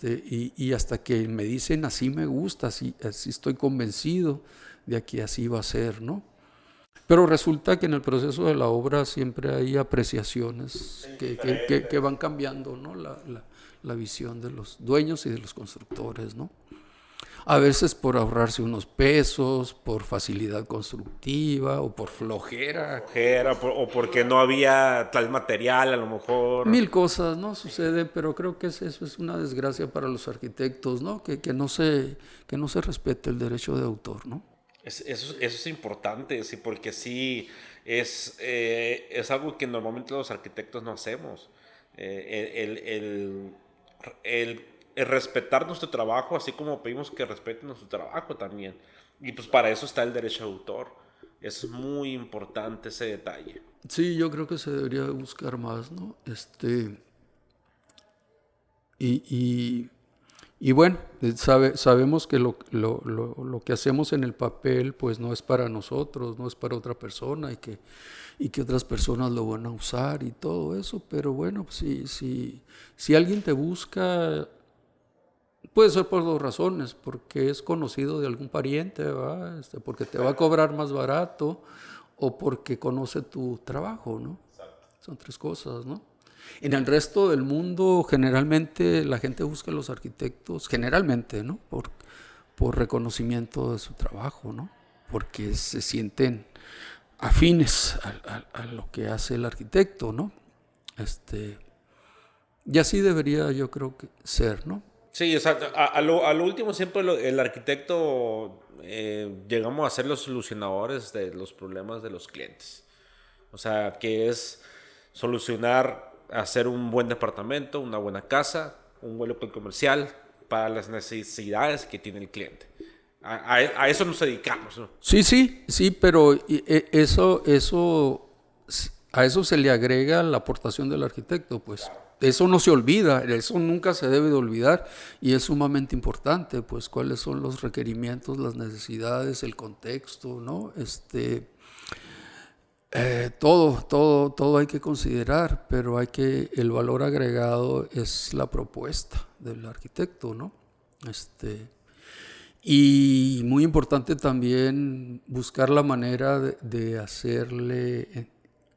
Y hasta que me dicen así me gusta, así estoy convencido de que así va a ser, ¿no? Pero resulta que en el proceso de la obra siempre hay apreciaciones que van cambiando, ¿no? La visión de los dueños y de los constructores, ¿no? A veces por ahorrarse unos pesos, por facilidad constructiva o por flojera. O porque no había tal material, a lo mejor. Mil cosas, ¿no? Suceden, pero creo que eso es una desgracia para los arquitectos, ¿no? Que no se respete el derecho de autor, ¿no? Eso es importante, sí, porque sí es algo que normalmente los arquitectos no hacemos. El respetar nuestro trabajo, así como pedimos que respeten nuestro trabajo también. Y pues para eso está el derecho de autor. Es muy importante ese detalle. Sí, yo creo que se debería buscar más, ¿no? Y bueno, sabemos que lo que hacemos en el papel pues no es para nosotros, no es para otra persona y que otras personas lo van a usar y todo eso, pero bueno, pues, si alguien te busca, puede ser por dos razones, porque es conocido de algún pariente, ¿verdad? Porque te va a cobrar más barato o porque conoce tu trabajo, ¿no? Son tres cosas, ¿no? En el resto del mundo, generalmente la gente busca a los arquitectos, generalmente, ¿no? Por reconocimiento de su trabajo, ¿no? Porque se sienten afines a lo que hace el arquitecto, ¿no? Y así debería, yo creo que ser, ¿no? Sí, exacto. A lo último siempre el arquitecto llegamos a ser los solucionadores de los problemas de los clientes. O sea, que es solucionar, hacer un buen departamento, una buena casa, un buen local comercial para las necesidades que tiene el cliente. A eso nos dedicamos, ¿no? Sí, pero a eso se le agrega la aportación del arquitecto, pues. Eso no se olvida, eso nunca se debe de olvidar y es sumamente importante, pues, cuáles son los requerimientos, las necesidades, el contexto, ¿no? Todo hay que considerar, pero el valor agregado es la propuesta del arquitecto, ¿no? Y muy importante también buscar la manera de hacerle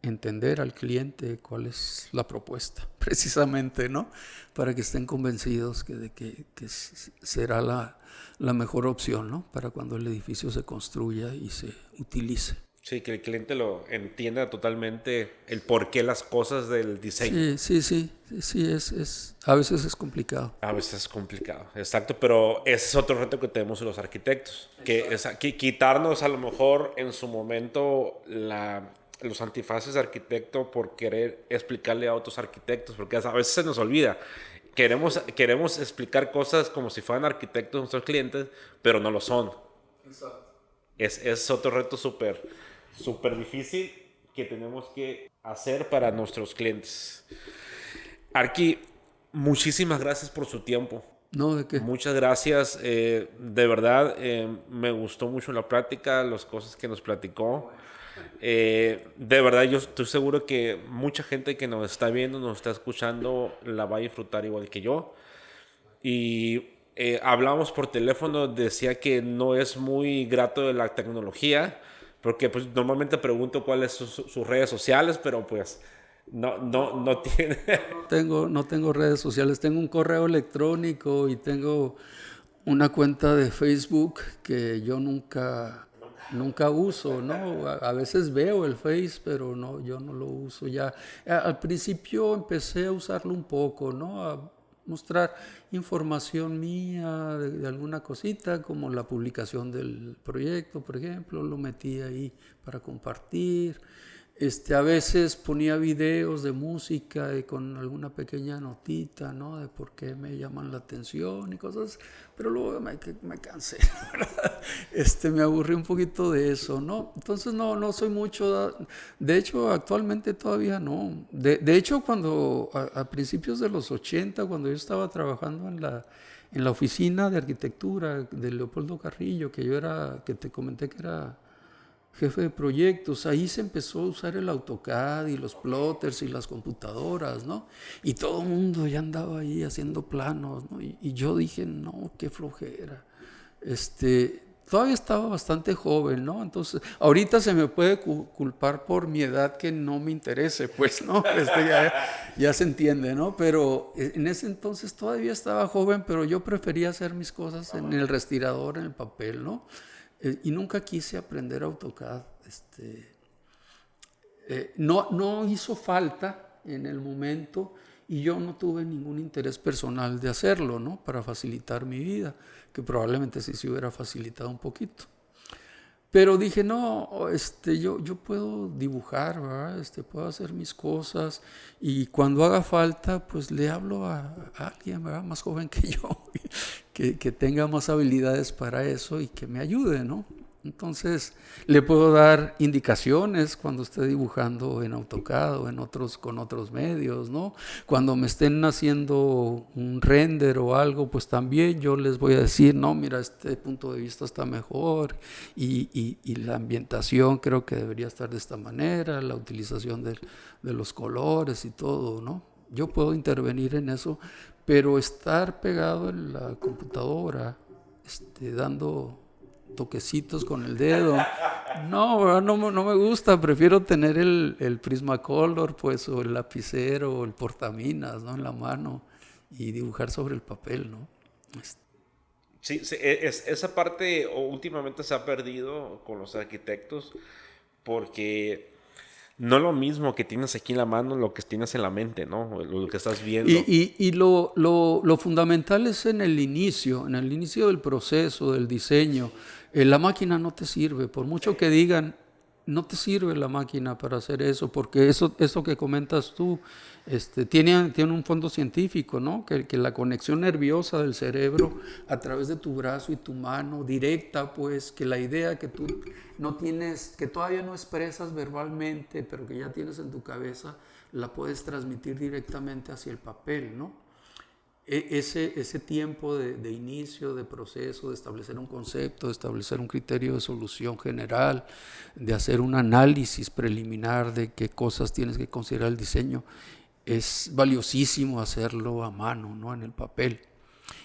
entender al cliente cuál es la propuesta, precisamente, ¿no? Para que estén convencidos de que será la mejor opción, ¿no? Para cuando el edificio se construya y se utilice. Sí, que el cliente lo entienda totalmente el porqué las cosas del diseño. Sí, a veces es complicado. A veces es complicado, exacto, pero ese es otro reto que tenemos los arquitectos, que es quitarnos a lo mejor en su momento los antifaces de arquitecto por querer explicarle a otros arquitectos, porque a veces se nos olvida. Queremos explicar cosas como si fueran arquitectos nuestros clientes, pero no lo son. Exacto. Es otro reto súper difícil que tenemos que hacer para nuestros clientes. Arqui, muchísimas gracias por su tiempo. No, ¿de qué? Muchas gracias. De verdad, me gustó mucho la plática, las cosas que nos platicó. De verdad, yo estoy seguro que mucha gente que nos está viendo, nos está escuchando, la va a disfrutar igual que yo. Y hablamos por teléfono, decía que no es muy grato de la tecnología, porque pues normalmente pregunto cuáles son sus redes sociales, pero pues no tiene. No tengo redes sociales, tengo un correo electrónico y tengo una cuenta de Facebook que yo nunca uso, ¿no? A veces veo el Face, pero no, yo no lo uso ya. Al principio empecé a usarlo un poco, ¿no? A mostrar información mía de alguna cosita, como la publicación del proyecto, por ejemplo, lo metí ahí para compartir. A veces ponía videos de música y con alguna pequeña notita, ¿no? De por qué me llaman la atención y cosas, pero luego me cansé, ¿verdad? Me aburrí un poquito de eso, ¿no? Entonces no soy mucho, de hecho actualmente todavía no. De hecho cuando a principios de los 80, cuando yo estaba trabajando en la oficina de arquitectura de Leopoldo Carrillo, que te comenté que era jefe de proyectos, ahí se empezó a usar el AutoCAD y los plotters y las computadoras, ¿no? Y todo el mundo ya andaba ahí haciendo planos, ¿no? Y yo dije, no, qué flojera. Todavía estaba bastante joven, ¿no? Entonces, ahorita se me puede culpar por mi edad que no me interese, pues, ¿no? Ya se entiende, ¿no? Pero en ese entonces todavía estaba joven, pero yo prefería hacer mis cosas en el respirador, en el papel, ¿no? Y nunca quise aprender AutoCAD. No hizo falta en el momento y yo no tuve ningún interés personal de hacerlo, ¿no? Para facilitar mi vida, que probablemente sí se hubiera facilitado un poquito. Pero dije, no, yo puedo dibujar, ¿verdad? Puedo hacer mis cosas y cuando haga falta, pues le hablo a alguien, ¿verdad? Más joven que yo, que tenga más habilidades para eso y que me ayude, ¿no? Entonces, le puedo dar indicaciones cuando esté dibujando en AutoCAD o con otros medios, ¿no? Cuando me estén haciendo un render o algo, pues también yo les voy a decir, no, mira, este punto de vista está mejor y la ambientación creo que debería estar de esta manera, la utilización de los colores y todo, ¿no? Yo puedo intervenir en eso, pero estar pegado en la computadora, dando toquecitos con el dedo, no me gusta. Prefiero tener el Prismacolor, pues, o el lapicero o el portaminas, ¿no? En la mano y dibujar sobre el papel, ¿no? Sí, esa parte últimamente se ha perdido con los arquitectos porque no es lo mismo que tienes aquí en la mano lo que tienes en la mente, ¿no? Lo que estás viendo. Y lo fundamental es en el inicio del proceso, del diseño. La máquina no te sirve, por mucho que digan, no te sirve la máquina para hacer eso, porque eso que comentas tú tiene un fondo científico, ¿no? Que la conexión nerviosa del cerebro a través de tu brazo y tu mano directa, pues, que la idea que tú no tienes, que todavía no expresas verbalmente, pero que ya tienes en tu cabeza, la puedes transmitir directamente hacia el papel, ¿no? Ese tiempo de inicio, de proceso, de establecer un concepto, de establecer un criterio de solución general, de hacer un análisis preliminar de qué cosas tienes que considerar el diseño, es valiosísimo hacerlo a mano, ¿no? En el papel.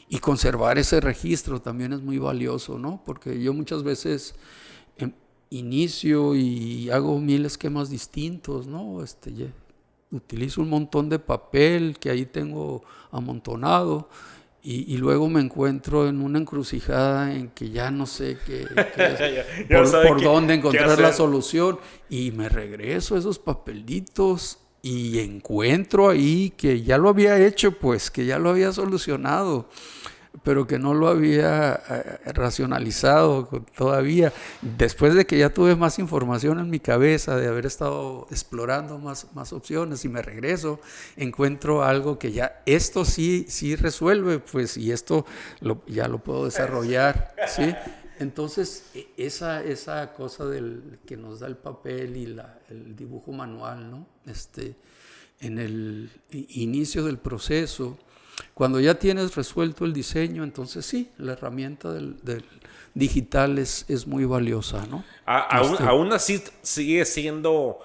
Y conservar ese registro también es muy valioso, ¿no? Porque yo muchas veces inicio y hago 1000 esquemas distintos, ¿no? Utilizo un montón de papel que ahí tengo amontonado y luego me encuentro en una encrucijada en que ya no sé por dónde encontrar la solución, y me regreso a esos papelitos y encuentro ahí que ya lo había hecho, pues que ya lo había solucionado, pero que no lo había racionalizado todavía. Después de que ya tuve más información en mi cabeza, de haber estado explorando más opciones, y me regreso, encuentro algo que ya, esto sí resuelve, pues, y esto ya lo puedo desarrollar, ¿sí? Entonces, esa cosa que nos da el papel y el dibujo manual, ¿no? En el inicio del proceso, cuando ya tienes resuelto el diseño, entonces sí, la herramienta del digital es muy valiosa, ¿no? Aún así sigue siendo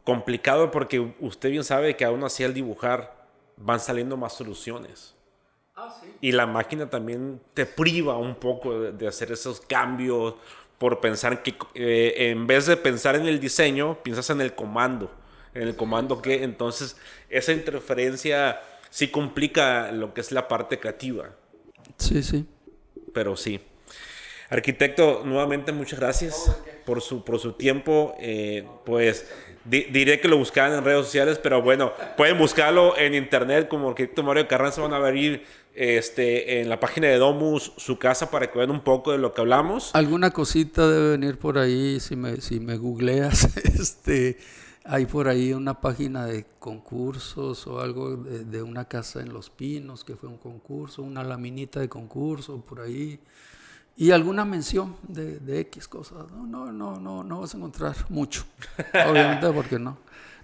complicado, porque usted bien sabe que aún así al dibujar van saliendo más soluciones. Sí. Y la máquina también te priva un poco de hacer esos cambios por pensar que en vez de pensar en el diseño, piensas en el comando. Que entonces esa interferencia sí complica lo que es la parte creativa. Sí. Pero sí. Arquitecto, nuevamente muchas gracias por su tiempo. Pues diré que lo buscaban en redes sociales, pero bueno, pueden buscarlo en internet como Arquitecto Mario Carranza. Van a ver en la página de Domus su casa para que vean un poco de lo que hablamos. Alguna cosita debe venir por ahí si me googleas. Hay por ahí una página de concursos o algo de una casa en Los Pinos que fue un concurso, una laminita de concurso por ahí, y alguna mención de X cosas. No vas a encontrar mucho, obviamente, porque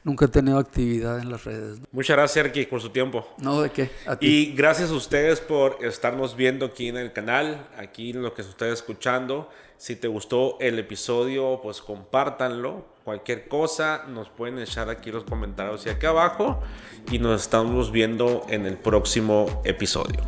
nunca he tenido actividad en las redes, ¿no? Muchas gracias, Arqui, por su tiempo. No, ¿de qué? A ti. Y gracias a ustedes por estarnos viendo aquí en el canal, aquí en lo que se está escuchando. Si te gustó el episodio, pues compártanlo. Cualquier cosa nos pueden echar aquí los comentarios y acá abajo. Y nos estamos viendo en el próximo episodio.